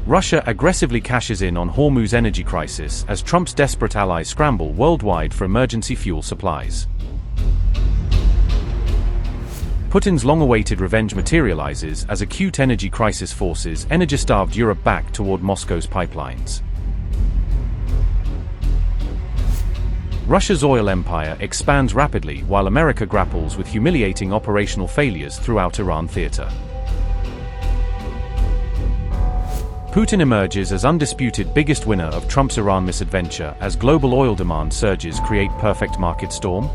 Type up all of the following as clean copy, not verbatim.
Russia aggressively cashes in on Hormuz energy crisis as Trump's desperate allies scramble worldwide for emergency fuel supplies. Putin's long-awaited revenge materializes as acute energy crisis forces energy-starved Europe back toward Moscow's pipelines. Russia's oil empire expands rapidly while America grapples with humiliating operational failures throughout Iran theater. Putin emerges as undisputed biggest winner of Trump's Iran misadventure as global oil demand surges create perfect market storm.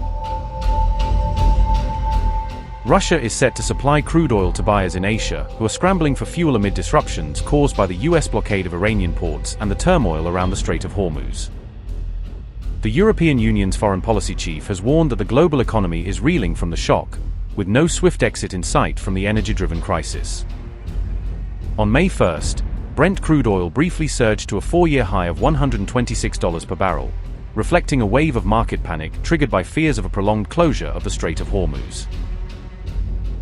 Russia is set to supply crude oil to buyers in Asia who are scrambling for fuel amid disruptions caused by the US blockade of Iranian ports and the turmoil around the Strait of Hormuz. The European Union's foreign policy chief has warned that the global economy is reeling from the shock, with no swift exit in sight from the energy-driven crisis. On May 1st, Brent crude oil briefly surged to a four-year high of $126 per barrel, reflecting a wave of market panic triggered by fears of a prolonged closure of the Strait of Hormuz.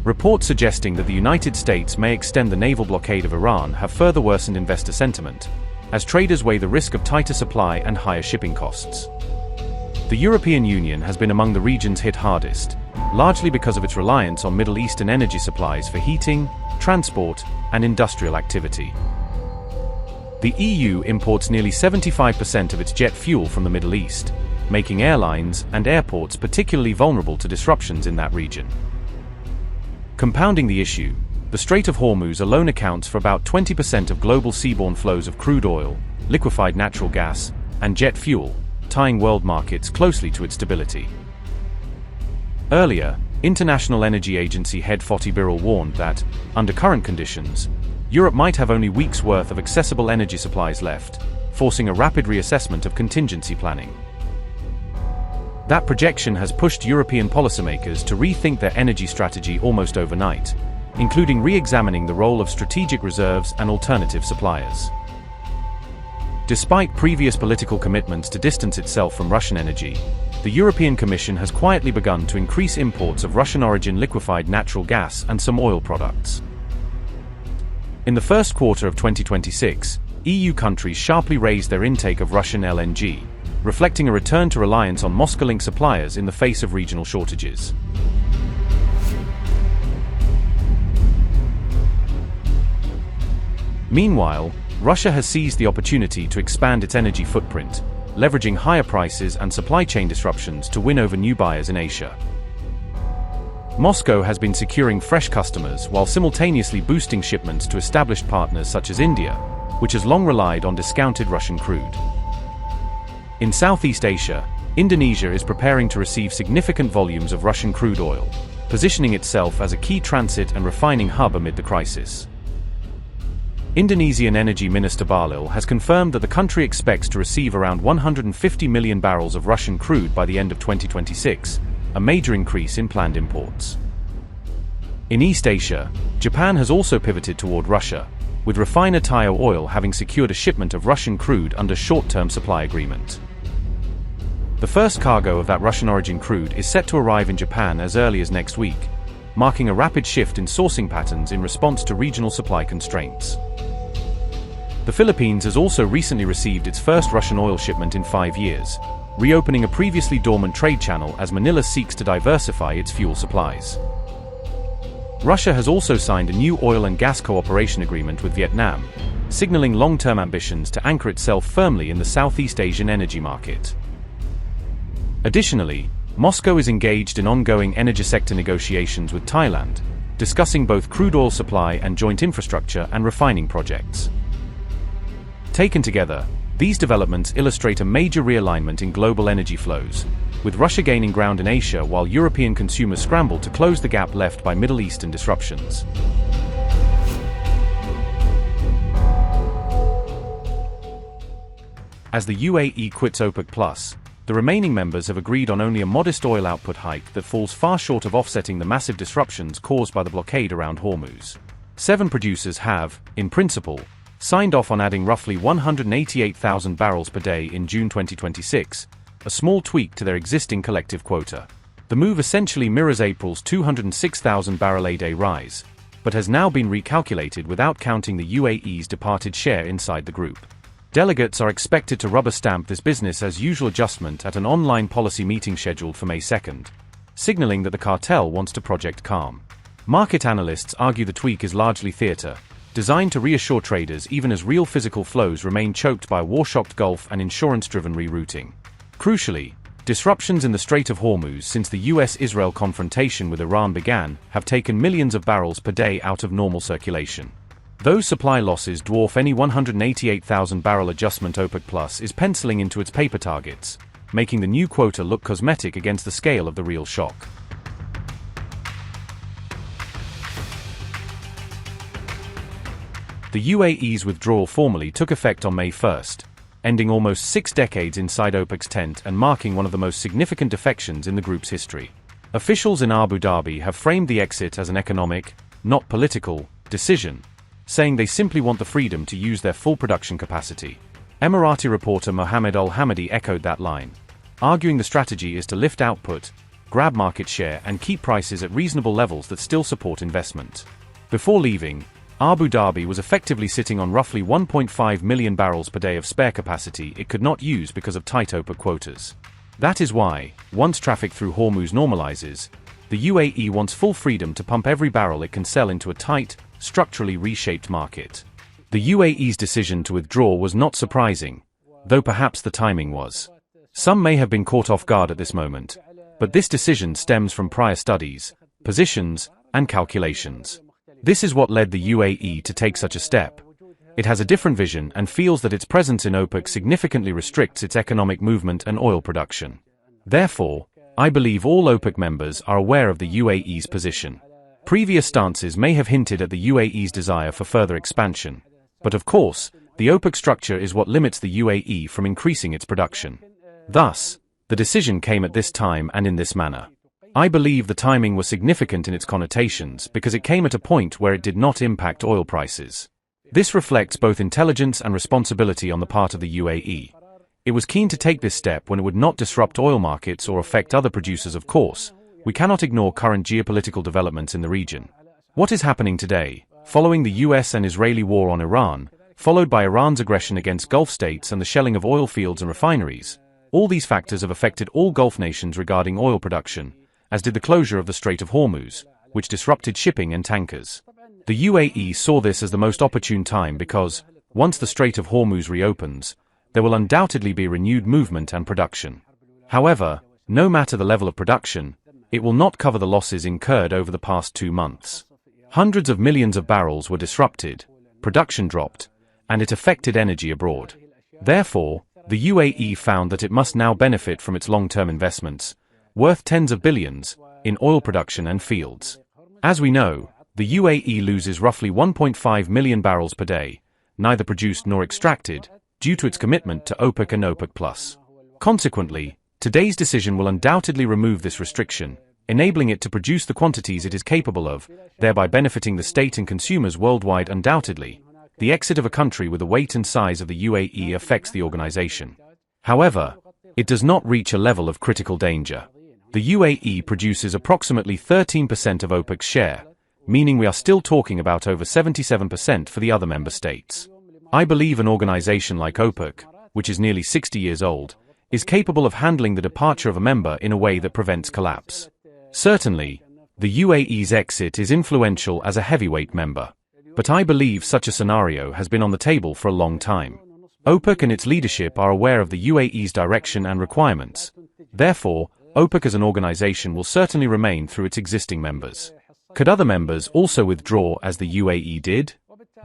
Reports suggesting that the United States may extend the naval blockade of Iran have further worsened investor sentiment, as traders weigh the risk of tighter supply and higher shipping costs. The European Union has been among the regions hit hardest, largely because of its reliance on Middle Eastern energy supplies for heating, transport, and industrial activity. The EU imports nearly 75% of its jet fuel from the Middle East, making airlines and airports particularly vulnerable to disruptions in that region. Compounding the issue, the Strait of Hormuz alone accounts for about 20% of global seaborne flows of crude oil, liquefied natural gas, and jet fuel, tying world markets closely to its stability. Earlier, International Energy Agency head Fatih Birol warned that, under current conditions, Europe might have only weeks' worth of accessible energy supplies left, forcing a rapid reassessment of contingency planning. That projection has pushed European policymakers to rethink their energy strategy almost overnight, including re-examining the role of strategic reserves and alternative suppliers. Despite previous political commitments to distance itself from Russian energy, the European Commission has quietly begun to increase imports of Russian-origin liquefied natural gas and some oil products. In the first quarter of 2026, EU countries sharply raised their intake of Russian LNG, reflecting a return to reliance on Moscow-linked suppliers in the face of regional shortages. Meanwhile, Russia has seized the opportunity to expand its energy footprint, leveraging higher prices and supply chain disruptions to win over new buyers in Asia. Moscow has been securing fresh customers while simultaneously boosting shipments to established partners such as India, which has long relied on discounted Russian crude. In Southeast Asia, Indonesia is preparing to receive significant volumes of Russian crude oil, positioning itself as a key transit and refining hub amid the crisis. Indonesian Energy Minister Bahlil has confirmed that the country expects to receive around 150 million barrels of Russian crude by the end of 2026, a major increase in planned imports. In East Asia, Japan has also pivoted toward Russia, with refiner Taiyo Oil having secured a shipment of Russian crude under short-term supply agreement. The first cargo of that Russian-origin crude is set to arrive in Japan as early as next week, marking a rapid shift in sourcing patterns in response to regional supply constraints. The Philippines has also recently received its first Russian oil shipment in 5 years, reopening a previously dormant trade channel as Manila seeks to diversify its fuel supplies. Russia has also signed a new oil and gas cooperation agreement with Vietnam, signaling long-term ambitions to anchor itself firmly in the Southeast Asian energy market. Additionally, Moscow is engaged in ongoing energy sector negotiations with Thailand, discussing both crude oil supply and joint infrastructure and refining projects. Taken together, these developments illustrate a major realignment in global energy flows, with Russia gaining ground in Asia while European consumers scramble to close the gap left by Middle Eastern disruptions. As the UAE quits OPEC+, the remaining members have agreed on only a modest oil output hike that falls far short of offsetting the massive disruptions caused by the blockade around Hormuz. 7 producers have, in principle, signed off on adding roughly 188,000 barrels per day in June 2026, a small tweak to their existing collective quota. The move essentially mirrors April's 206,000 barrel a day rise, but has now been recalculated without counting the UAE's departed share inside the group. Delegates are expected to rubber stamp this business as usual adjustment at an online policy meeting scheduled for May 2nd, signaling that the cartel wants to project calm. Market analysts argue the tweak is largely theater, designed to reassure traders even as real physical flows remain choked by a war-shocked Gulf and insurance-driven rerouting. Crucially, disruptions in the Strait of Hormuz since the US-Israel confrontation with Iran began have taken millions of barrels per day out of normal circulation. Those supply losses dwarf any 188,000-barrel adjustment OPEC Plus is penciling into its paper targets, making the new quota look cosmetic against the scale of the real shock. The UAE's withdrawal formally took effect on May 1st, ending almost 6 decades inside OPEC's tent and marking one of the most significant defections in the group's history. Officials in Abu Dhabi have framed the exit as an economic, not political, decision, saying they simply want the freedom to use their full production capacity. Emirati reporter Mohammed Al-Hamadi echoed that line, arguing the strategy is to lift output, grab market share and keep prices at reasonable levels that still support investment. Before leaving, Abu Dhabi was effectively sitting on roughly 1.5 million barrels per day of spare capacity it could not use because of tight OPEC quotas. That is why, once traffic through Hormuz normalizes, the UAE wants full freedom to pump every barrel it can sell into a tight, structurally reshaped market. The UAE's decision to withdraw was not surprising, though perhaps the timing was. Some may have been caught off guard at this moment, but this decision stems from prior studies, positions, and calculations. This is what led the UAE to take such a step. It has a different vision and feels that its presence in OPEC significantly restricts its economic movement and oil production. Therefore, I believe all OPEC members are aware of the UAE's position. Previous stances may have hinted at the UAE's desire for further expansion. But of course, the OPEC structure is what limits the UAE from increasing its production. Thus, the decision came at this time and in this manner. I believe the timing was significant in its connotations because it came at a point where it did not impact oil prices. This reflects both intelligence and responsibility on the part of the UAE. It was keen to take this step when it would not disrupt oil markets or affect other producers. Of course, we cannot ignore current geopolitical developments in the region. What is happening today, following the US and Israeli war on Iran, followed by Iran's aggression against Gulf states and the shelling of oil fields and refineries, all these factors have affected all Gulf nations regarding oil production, as did the closure of the Strait of Hormuz, which disrupted shipping and tankers. The UAE saw this as the most opportune time because, once the Strait of Hormuz reopens, there will undoubtedly be renewed movement and production. However, no matter the level of production, it will not cover the losses incurred over the past 2 months. Hundreds of millions of barrels were disrupted, production dropped, and it affected energy abroad. Therefore, the UAE found that it must now benefit from its long-term investments, worth tens of billions, in oil production and fields. As we know, the UAE loses roughly 1.5 million barrels per day, neither produced nor extracted, due to its commitment to OPEC and OPEC+. Consequently, today's decision will undoubtedly remove this restriction, enabling it to produce the quantities it is capable of, thereby benefiting the state and consumers worldwide. Undoubtedly, the exit of a country with the weight and size of the UAE affects the organization. However, it does not reach a level of critical danger. The UAE produces approximately 13% of OPEC's share, meaning we are still talking about over 77% for the other member states. I believe an organization like OPEC, which is nearly 60 years old, is capable of handling the departure of a member in a way that prevents collapse. Certainly, the UAE's exit is influential as a heavyweight member. But I believe such a scenario has been on the table for a long time. OPEC and its leadership are aware of the UAE's direction and requirements. Therefore, OPEC as an organization will certainly remain through its existing members. Could other members also withdraw as the UAE did?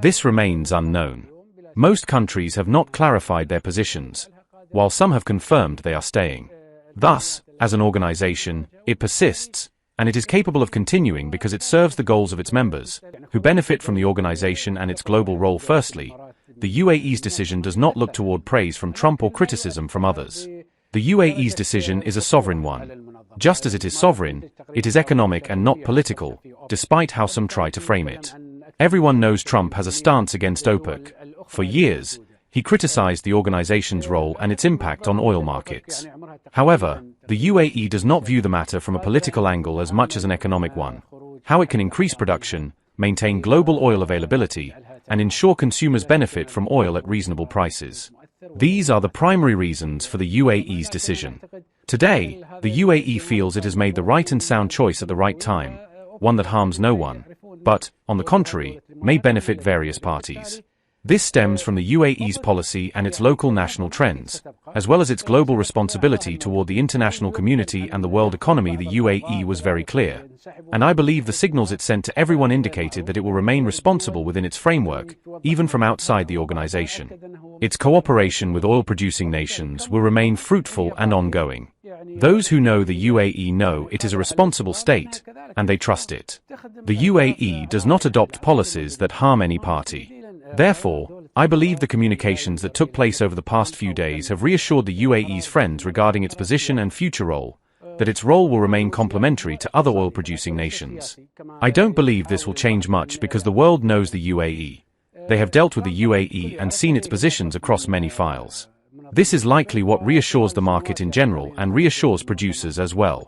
This remains unknown. Most countries have not clarified their positions, while some have confirmed they are staying. Thus, as an organization, it persists, and it is capable of continuing because it serves the goals of its members, who benefit from the organization and its global role. Firstly, the UAE's decision does not look toward praise from Trump or criticism from others. The UAE's decision is a sovereign one. Just as it is sovereign, it is economic and not political, despite how some try to frame it. Everyone knows Trump has a stance against OPEC. For years, he criticized the organization's role and its impact on oil markets. However, the UAE does not view the matter from a political angle as much as an economic one. How it can increase production, maintain global oil availability, and ensure consumers benefit from oil at reasonable prices. These are the primary reasons for the UAE's decision. Today, the UAE feels it has made the right and sound choice at the right time, one that harms no one, but, on the contrary, may benefit various parties. This stems from the UAE's policy and its local national trends, as well as its global responsibility toward the international community and the world economy. The UAE was very clear, and I believe the signals it sent to everyone indicated that it will remain responsible within its framework, even from outside the organization. Its cooperation with oil-producing nations will remain fruitful and ongoing. Those who know the UAE know it is a responsible state, and they trust it. The UAE does not adopt policies that harm any party. Therefore, I believe the communications that took place over the past few days have reassured the UAE's friends regarding its position and future role, that its role will remain complementary to other oil-producing nations. I don't believe this will change much because the world knows the UAE. They have dealt with the UAE and seen its positions across many files. This is likely what reassures the market in general and reassures producers as well.